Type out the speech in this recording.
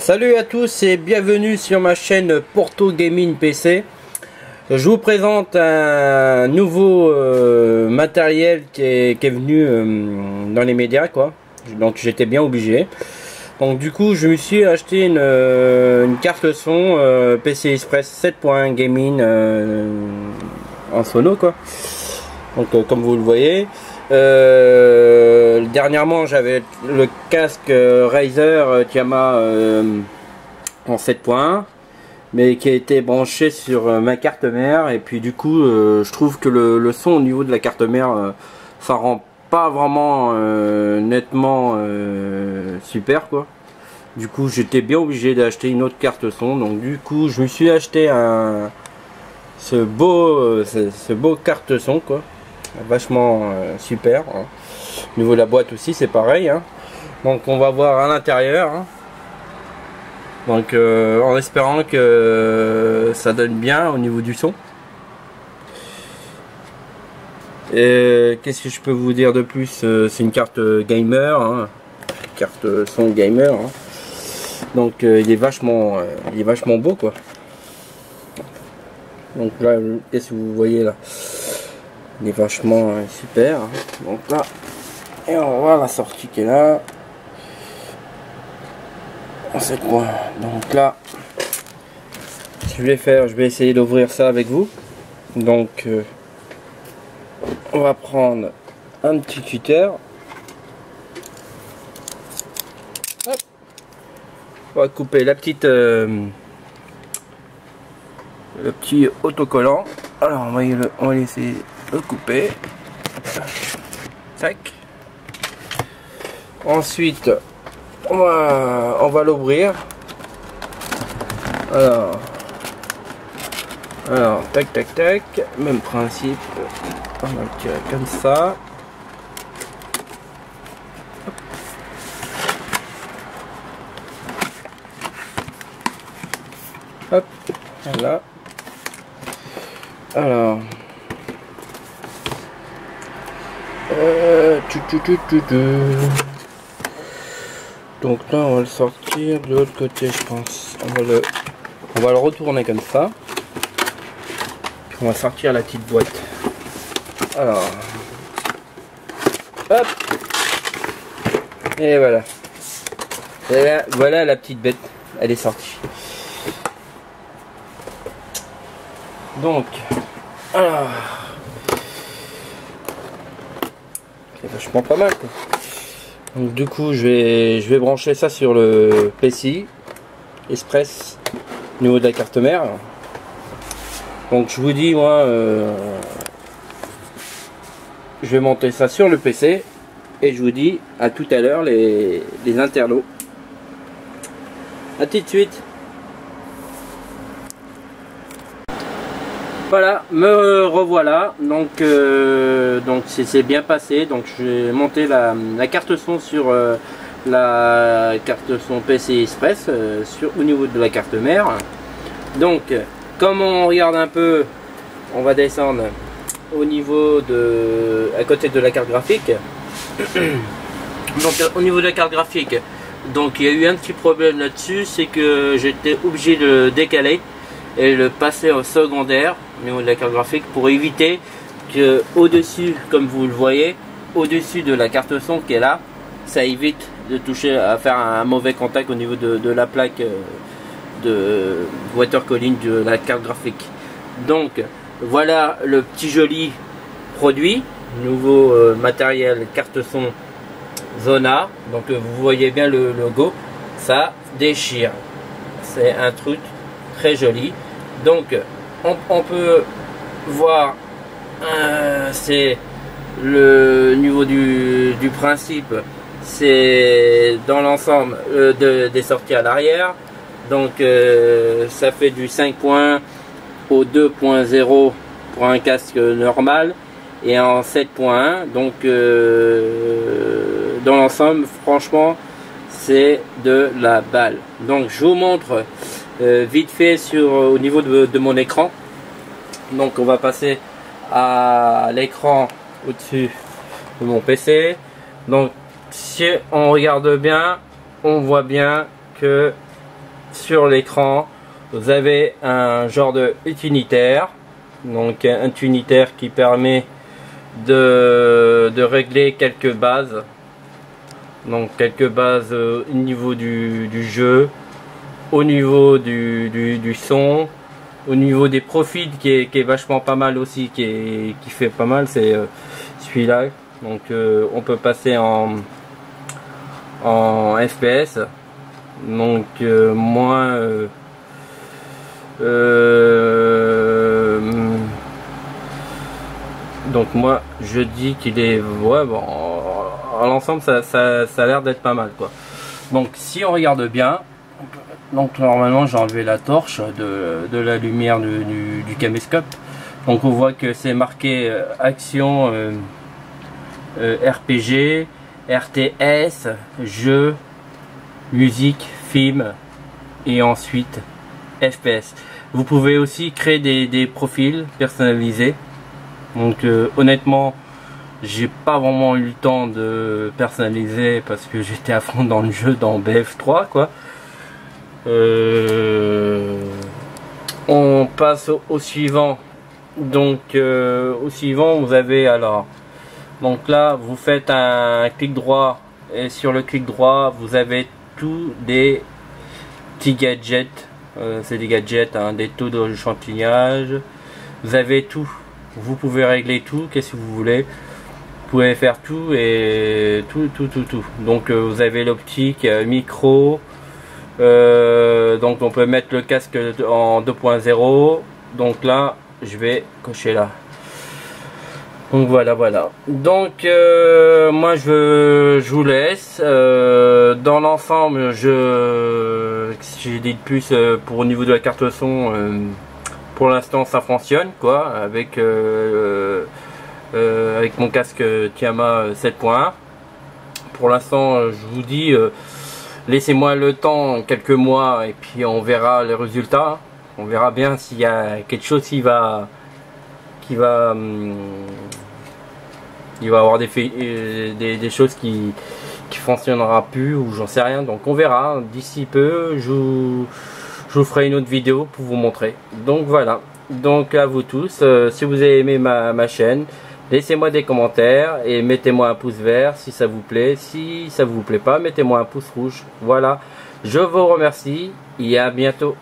Salut à tous et bienvenue sur ma chaîne Porto Gaming PC. Je vous présente un nouveau matériel qui est venu dans les médias, quoi. Donc j'étais bien obligé. Donc du coup je me suis acheté une carte son PC Express 7.1 Gaming en sono, quoi. Donc comme vous le voyez. Dernièrement j'avais le casque Razer Tiama en 7.1 mais qui a été branché sur ma carte mère, et puis du coup je trouve que le son au niveau de la carte mère ça rend pas vraiment nettement super, quoi. Du coup j'étais bien obligé d'acheter une autre carte son, donc du coup je me suis acheté ce beau carte son, quoi. Vachement super, hein. Au niveau de la boîte aussi c'est pareil, hein. Donc on va voir à l'intérieur, hein. Donc en espérant que ça donne bien au niveau du son. Et qu'est-ce que je peux vous dire de plus? C'est une carte gamer, hein. Carte son gamer, hein. Donc il est vachement beau, quoi. Donc là, qu'est-ce que vous voyez là? Il est vachement super, hein. Donc là, et on va voir la sortie qui est là. On sait quoi. Donc là, ce que je vais essayer d'ouvrir ça avec vous. Donc on va prendre un petit cutter. Hop. On va couper la petite le petit autocollant. Alors on va essayer de le couper. Tac. Ensuite on va l'ouvrir. Alors tac tac tac, même principe. On va le tirer comme ça. Hop, voilà. Alors donc là on va le sortir de l'autre côté, je pense. On va le retourner comme ça. Puis on va sortir la petite boîte. Alors hop, et voilà. Et là, voilà la petite bête, elle est sortie. Donc alors c'est vachement pas mal, quoi. Donc du coup je vais brancher ça sur le PCI Express au niveau de la carte mère. Donc je vous dis, moi je vais monter ça sur le PC et je vous dis à tout à l'heure les interlos. À tout de suite. Voilà, me revoilà. Donc c'est bien passé. Donc j'ai monté la carte son sur la carte son PC Express au niveau de la carte mère. Donc comme on regarde un peu, on va descendre au niveau à côté de la carte graphique. Donc au niveau de la carte graphique, donc il y a eu un petit problème là-dessus, c'est que j'étais obligé de le décaler et le passer au secondaire au niveau de la carte graphique pour éviter que au-dessus, comme vous le voyez, au-dessus de la carte son qui est là, ça évite de toucher, à faire un mauvais contact au niveau de la plaque de water cooling de la carte graphique. Donc voilà le petit joli produit, nouveau matériel carte son Zona. Donc vous voyez bien le logo, ça déchire, c'est un truc très joli. Donc on peut voir, c'est le niveau du principe, c'est dans l'ensemble des sorties à l'arrière. Donc ça fait du 5.1 au 2.0 pour un casque normal et en 7.1. Donc dans l'ensemble, franchement, c'est de la balle. Donc je vous montre vite fait au niveau de mon écran. Donc on va passer à l'écran au-dessus de mon PC. Donc si on regarde bien, on voit bien que sur l'écran, vous avez un genre de unitaire, donc un unitaire qui permet de régler quelques bases, donc quelques bases au niveau du jeu, au niveau du son, au niveau des profils qui est vachement pas mal aussi, qui fait pas mal, c'est celui-là. Donc on peut passer en FPS, donc moins donc moi je dis qu'il est, ouais, bon, à l'ensemble ça a l'air d'être pas mal, quoi. Donc si on regarde bien, donc normalement j'ai enlevé la torche de la lumière du caméscope, donc on voit que c'est marqué action, RPG, RTS, jeu, musique, film et ensuite FPS. Vous pouvez aussi créer des profils personnalisés. Donc honnêtement, j'ai pas vraiment eu le temps de personnaliser parce que j'étais à fond dans le jeu, dans BF3, quoi. On passe au suivant. Donc au suivant, vous avez alors, donc là vous faites un clic droit et sur le clic droit vous avez tous des petits gadgets, c'est des gadgets, hein, des taux de champignage, vous avez tout, vous pouvez régler tout, qu'est-ce que vous voulez, vous pouvez faire tout et tout. Donc vous avez l'optique, micro, donc on peut mettre le casque en 2.0, donc là je vais cocher là. Donc voilà. Donc moi je vous laisse. Dans l'ensemble, j'ai dit de plus pour au niveau de la carte son. Pour l'instant, ça fonctionne, quoi, avec mon casque Tiama 7.1. Pour l'instant, je vous dis, laissez-moi le temps, quelques mois, et puis on verra les résultats. On verra bien s'il y a quelque chose qui va avoir des choses qui fonctionnera plus, ou j'en sais rien, donc on verra. D'ici peu je vous ferai une autre vidéo pour vous montrer. Donc voilà, donc à vous tous, si vous avez aimé ma chaîne, laissez-moi des commentaires et mettez-moi un pouce vert si ça vous plaît. Si ça vous plaît pas, mettez-moi un pouce rouge. Voilà, je vous remercie et à bientôt.